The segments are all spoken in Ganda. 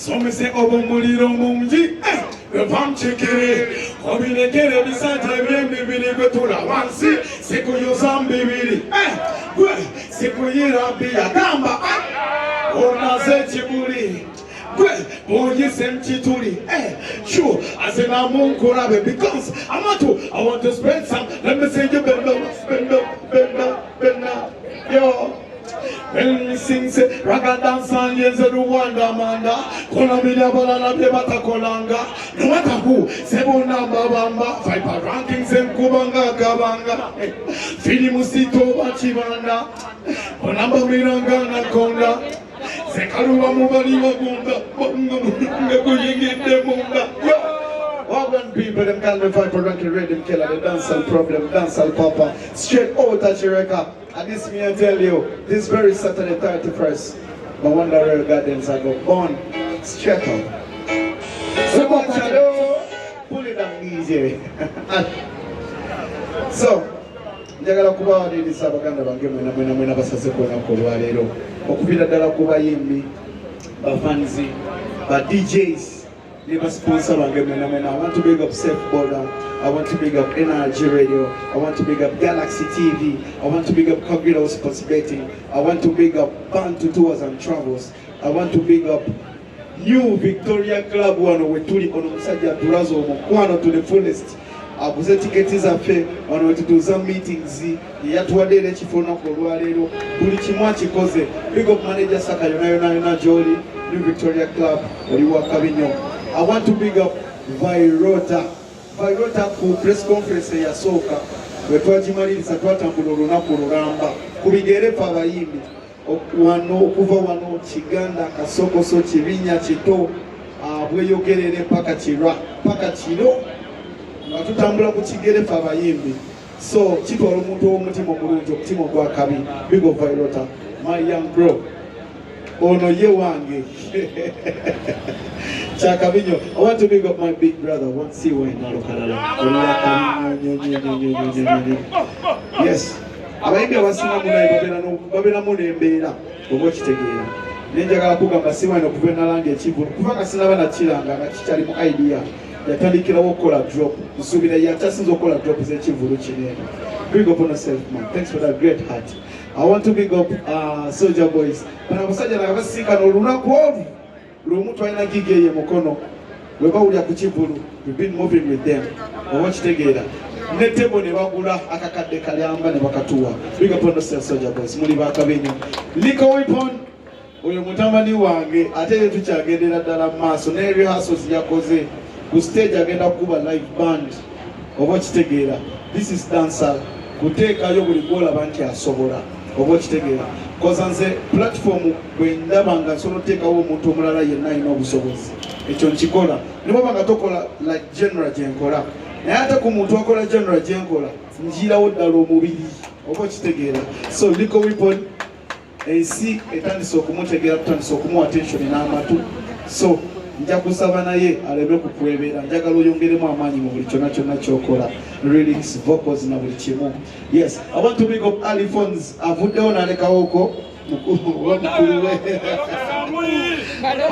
So me say obumuliro mungi vamchekere obilekere bisante byemibiri gwetula wansi sikuyuza mbibiri gwe sikuyirabbi yagamba onaze kibuli gwe bonyise mchituli sure I say na munkurabe because I want to spread some. Let me say you bend up, yo. When we sing say raga dance and yes Rwanda manda kola media bala na bata kolanga no matter who sebona babamba five rankings and kubanga kabanga filimusito bachibanda onamba miranga na konda sekaruwa mubali bagunda bonga kuyingide munda. Urban people, them call me fight for ranking rhythm killer, the dancehall problem, dancehall papa, straight out at Jireka. And this me I tell you, this very Saturday 31st, my Wonder Rare Gardens I go born straight out. So much pull it down easy. So, njagala kuba wadi sabaganda bange mwena basase kona kolwa lero. Okubira dala kuba yimbi, ba fanzi, ba DJs. I want to big up Safe Border. I want to big up NRG Radio. I want to big up Galaxy TV. I want to big up Cogito Sports Betting. I want to big up Bantu Tours and Travels. I want to big up New Victoria Club one with Tuli on Musajja Durazo Mokwano to the fullest. Abuze tiketi zaffe ono wetutuza meetings yatuwadde ekifona ku olwaleero buli kimu akikoze. Big up manager Saka yona Joli New Victoria Club oli wa Kabinyo. I want to big up Vairota ku press conference ya soka wetwagimaliriza twatambula olunaku olulamba ku bigere fa abayimbi okuva wano Kiganda Kasokoso Kibinya Kito bweyogerere paka kiro nga tutambula ku kigere fa abayimbi so kitwala omuntu w'omutima omulungi okutima ogwa kabi. Big up Vairota, my young bro ono ye wange Chakabinyo. I want to big up my big brother. One see when yes. Abaimbi abasina munayi babera munembeera oba okitegeera. Nenjagala kugamba siwa ino kuvena langi ekivulu kuva kasina bana kiranga nga kikyali mu idea yatandikirawo okukola drop nsuubira yakyasinza okukola drop z'ekivulu kinene. Big up on yourself, man. Thanks for that great heart. I want to big up Soldier Boys. Bana abasajja nabasinkana olunaku olwo Lumuntu alina gig ye mukono weba uli akukivulu. We've been moving with them. Oba kitegeera ne tebo ne bagula akakadde kalyamba ne bakatuwa. Big up on yourself, Soldier Boys. Muli bakabenyo Liko Weapon oyo mutamani wange ate ye tukyagendera ddala mu maaso ne rehearsals yakoze ku stage agenda kuba live band. Oba kitegeera this is dancehall kuteekayo buli gwolaba nti asobola. Oba kitegeera koza nze platform bwe ndaba nga nsobola oteekawo omuntu omulala yenna alina obusobozi ekyo nkikola ne bwaba nga tokola like general gyenkola naye ate ku muntu akola general gyenkola njiirawo ddala omubiri. Oba kitegeera so Liko Weapon ensi etandise okumutegeera tutandise okumuwa attention n'amatu so nja kusaba naye aleme kukwebera. Njagala oyongeremu amaanyi mu buli kyonna kyonna kyokola lyrics vocals na buli kimu. Yes, I want to big up Alphonse avuddewo n'alekawoko mukulu we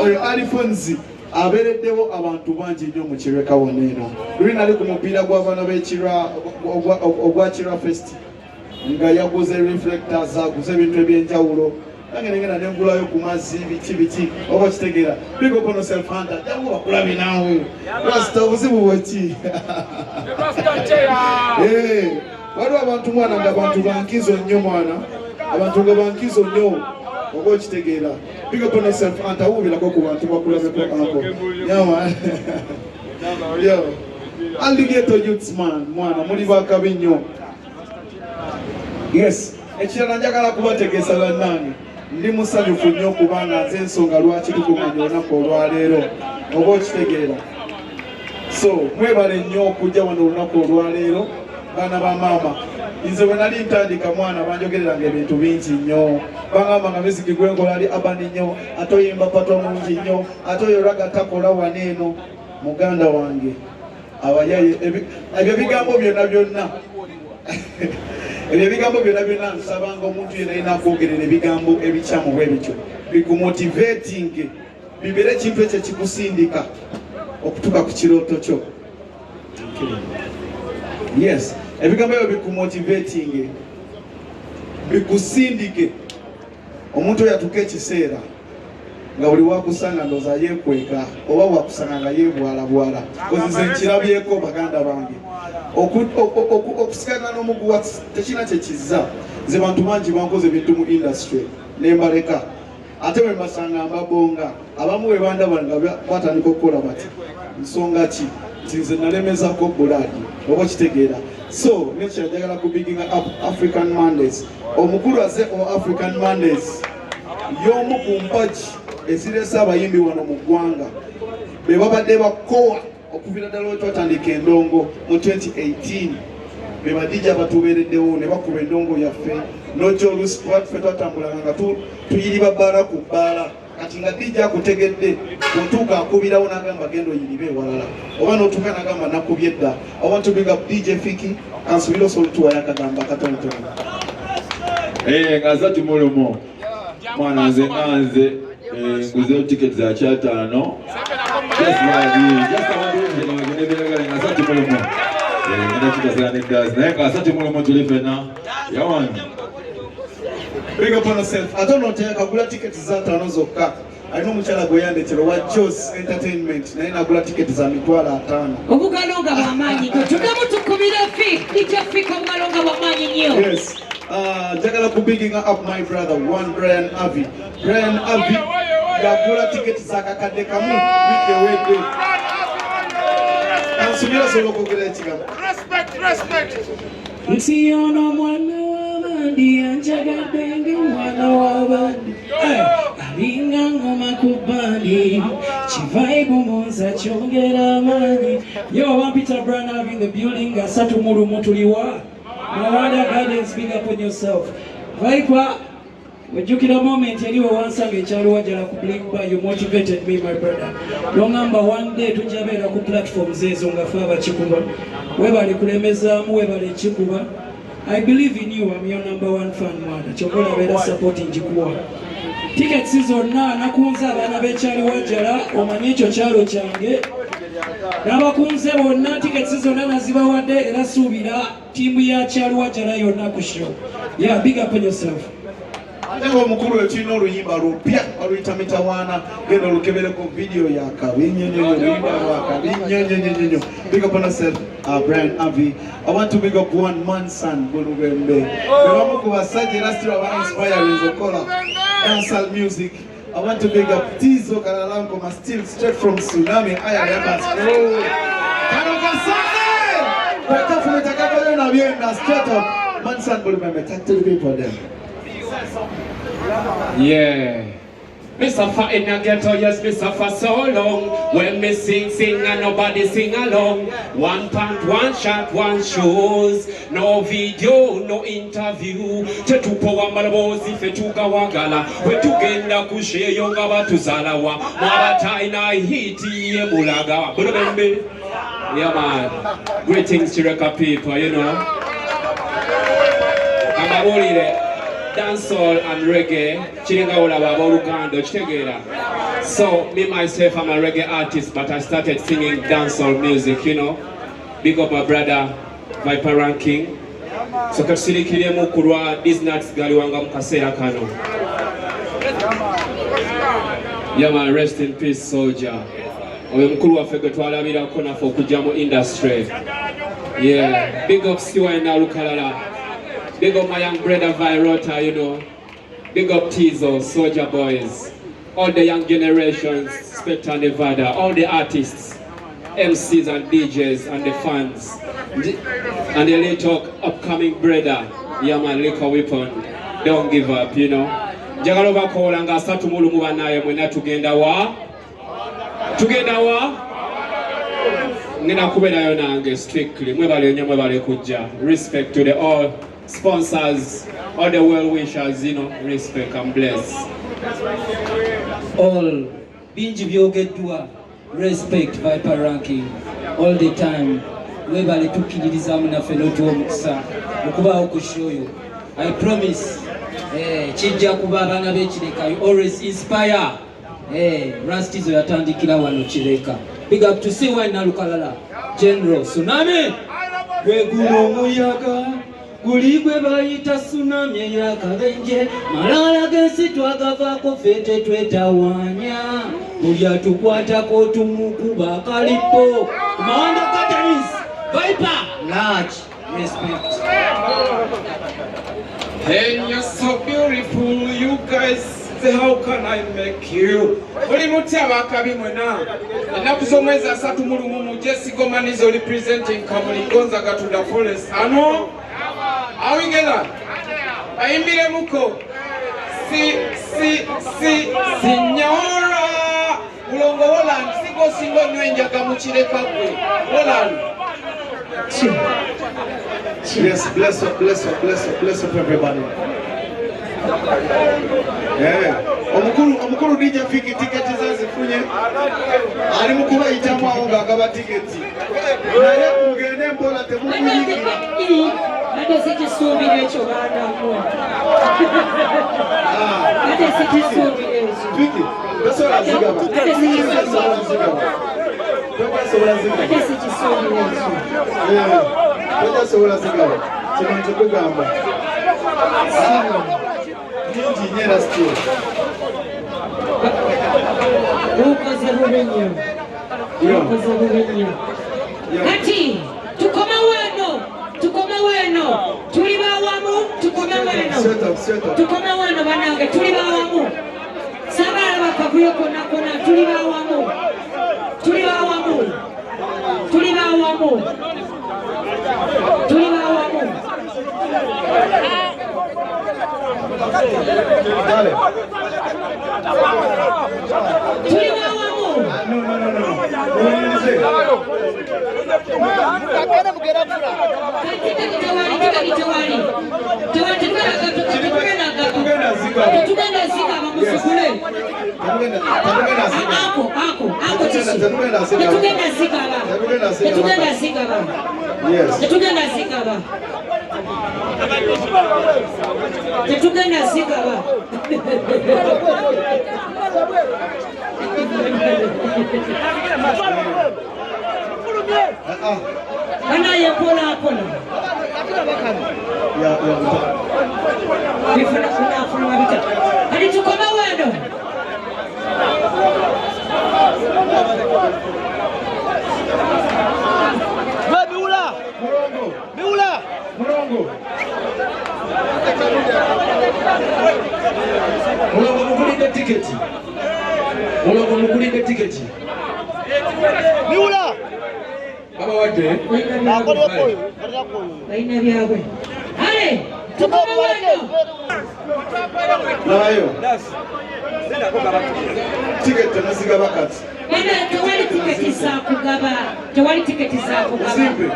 oyo Alphonse abeereddewo abantu bangi nnyo mu Kireka wano eno. Luli nali ku mupiira gw'abaana b'ekirwa ogwa Kirwa Fest nga yaguze reflectors aguze ebintu ebyenjawulo nange nengenda nengulayo ku mazzi biki oba kitegeera. Big up on yourself Hunter jangu bakulabe naawe rasta obuzibu bweki waliwo abantu mwana nga abantu bankizo nnyo mwana abantu nga bankizo nnyo oba kitegeera. Big up on yourself Hunter wuubirako ku bantu bakulabeko ako nyama yo Alligator Youths man mwana muli bakabi nnyo. Yes, ekirala njagala kubategeeza bannange ndi musanyufu nnyo kubanga nze ensonga lwaki tukumanya olunaku olwaleero oba okitegeera. So mwebale nnyo okujja wano olunaku olwaleero baana ba maama. Nze bwe nali ntandika mwana banjogereranga ebintu bingi nnyo bangamba nga miziki gwenkola ali abani nnyo ate oyimba pato mungi nnyo ate oyo raga takola waneeno. Muganda wange abayaye ebyo bigambo byonna ebyo bigambo byonna nsabanga omuntu yenna alina kwogerera ebigambo ebikyamu bwe bityo bikumotivating bibeere ekintu ekyo kikusindika okutuuka ku kirooto kyo. Yes, ebigambo ebyo bikumotivating, bikusindike. Omuntu oyo atuuka ekiseera nga buli wakusanga ndooza yeekweka oba wakusanga nga yeebwalabwala. Kozize nkirabyeko baganda bange, okusigana n'omuguwa tekina kye kizza. Nze bantu bangi bankoze ebintu mu industry ne mbaleka, ate bwe mbasanga mbabonga. Abamu bwe bandaba nga batandika okukola bati nsonga ki nti nze nalemezako bulaadi oba kitegeera. So nekyo njagala kubiginga up African Mondays. Omukulu aze o African Mondays y'omu ku mpagi ezirese abayimbi wano mu ggwanga be babadde bakowa okuviira ddala we twatandika endongo mu 2018. Be badija batubeereddewo ne bakuba endongo yaffe n'ojja oluusi ffe twatambulanga nga tuyiriba bbaala ku bbaala. Kati nga dijja akutegedde kuntuuka akubirawo n'agamba genda oyiribe ewalala, oba n'otuuka n'agamba nakubye edda. I want to bring up DJ Fiki kansubira osolutuwayo akagamba katonotono. Ngaza tumulumo mwana nze nanze nguzeyo ticket za kyataano ngaza tumulumo ngenda kikazaniddazi naye ngaza tumulumo tuli fena yawani. Big up on yourself. I don't know kagula ticket za 5 zokka. Alina omukyala gwe yandetera wa Jos Entertainment naye nagula ticket za 5,000. Obugalonga bw'amaanyi tudamu tukubira Fika obugalonga bw'amaanyi nnyo. Yes. Njagala kubiginga up my brother one Brian Avi. Brian Avi yagula ticket za kakadde kamu wiki ewedde. Kansubira sobola okwogera ekigambo. Respect. Nsi ono mwana w'abandi anjagadde ng'omwana w'abandi alinga ngoma ku bbandi kivaibu munza kyongera amaanyi. Yo, one Peter Brian Avi in the building. Asatu mulumu tuliwa Mawanda Gardens, big up on yourself. Viper, wajukira moment yaliwe wansanga ekyalo wajala ku Blink Bar. You motivated me, my brother. Longamba one day tujabeera ku platforms ezo nga fe abakikuba webale kulemezaamu webale ekikuba. I believe in you. I'm your #1 fan, mwana. Chokola beera supporting jikuwa. Tickets zonna nakunze abaana b'ekyali wajala omanye ekyo kyalo kyange. N'abakunze bonna tickets zonna nazibawadde era suubira tiimu ya kyalo wajala yonna ku show. Yeah, big up on yourself. Ate omukulu ekirina oluyimba lupya oluyita Mitawaana genda olukebereko video ya kabinyonyonyo oluyimba lwa kabinyonyonyo. Big up on yourself, Brian Avi. I want to big up one man son Bulubembe. Bebamu ku basajja era still aba inspiring okola dancehall music. I want to big up Tizo Kalalanko still straight from Tsunami Ayayabas. Kano kasane! Watafuta kakolo na bienda straight up. Man son Bulubembe, talk to the people then. Yeah. Me suffer in a ghetto, yes, me suffer so long. When me sing and nobody sing along. One pant, one shot, one shows. No video, no interview. Tetupo wa malabozi fetuga wagala. Wetugenda kushe yonga batuzalawa. Maratina hiti ye mulaga. Bulubembe. Yeah, man. Greetings to Reka people, you know. Amabulire. Dancehall and reggae, chiringa olaba Luganda, chitegera. So me myself, I'm a reggae artist, but I started singing dancehall music, you know. Big up my brother Viper Ranking. So kasirikire mukulwa Disnuts galiwanga mukasera kano. Yeah man, rest in peace soldier. Oyo mukulu waffe gwe twalabirako naffe okujja mu industry. Yeah, big up Stewart na Lukalala. Big up my young brother Virota, you know. Big up Tizo, Soldier Boys. All the young generations, Spectre Nevada, all the artists, MCs and DJs and the fans. And the little upcoming brother, Yaman Liquor Weapon. Don't give up, you know. Jagalova Kolanga Satumulu Mubanaye mwena tugenda wa? Tugenda wa? Nina kubena yonange strictly. Mwebale nye mwebale kuja. Respect to the all sponsors, all the well-wishers, you know, respect and bless. All binji byogeddwa, respect Viper Ranking all the time. Webale tukkiririzamu naffe n'otuwa omukisa okubaawo ku show yo. I promise kijja kuba abaana b'ekireka, you always inspire. Rastizo yatandikira wano Kireka. Big up to CY Nalukalala. General Tsunami. Gwe guno omuyaga guli gwe bayita tsunami eyakabenje malala gensi twagavaako ffe tetwetawaanya buli atukwatako tumukuba akalipo Mawanda Caterings Viper large respect. Hey, you're so beautiful, you guys. How can I make you? Oli mutaba kabi mwena. Enaku z'omwezi 3 mu Jesse Goman is representing Kamuli Gonzaga to the forest. Ano? Awingela. Ayimbire muko. Signora. Ulongo Holland. Singo nwenjaga mu Kireka gwe. Holland. Yes, bless up everybody. Yeah. Omukulu DJ Fiki tiketi zazifunye. Ali mukuba itamu awo ng'agaba tiketi. Naye mugende mpola temukuyigira. Ate sikisuubira ekyo baanamu. Ate sikisuubira ekyo. Fiki, tosobola zigaba. Ate sikisuubira ekyo. Ate sikisuubira ekyo. Tosobola zigaba. Kino ntukugamba. Nyingi nyera still. Ukoze bubi nnyo. Ukoze bubi nnyo. Kati tukome weno tuli bawamu tukome weno tukome weno banange tuli bawamu sabalaba kavuyo konna tuli bawamu Dale. No. Anaye pola. Bifuna mabita. Hadi tukoma wendo. Murongo. Mugulide tiketi. Miula. Baba wadde. Baina byabwe. Hale, tukoma wendo. Nayo. Tiketi nazigaba kati. Bana tewali tiketi za kugaba. Simple.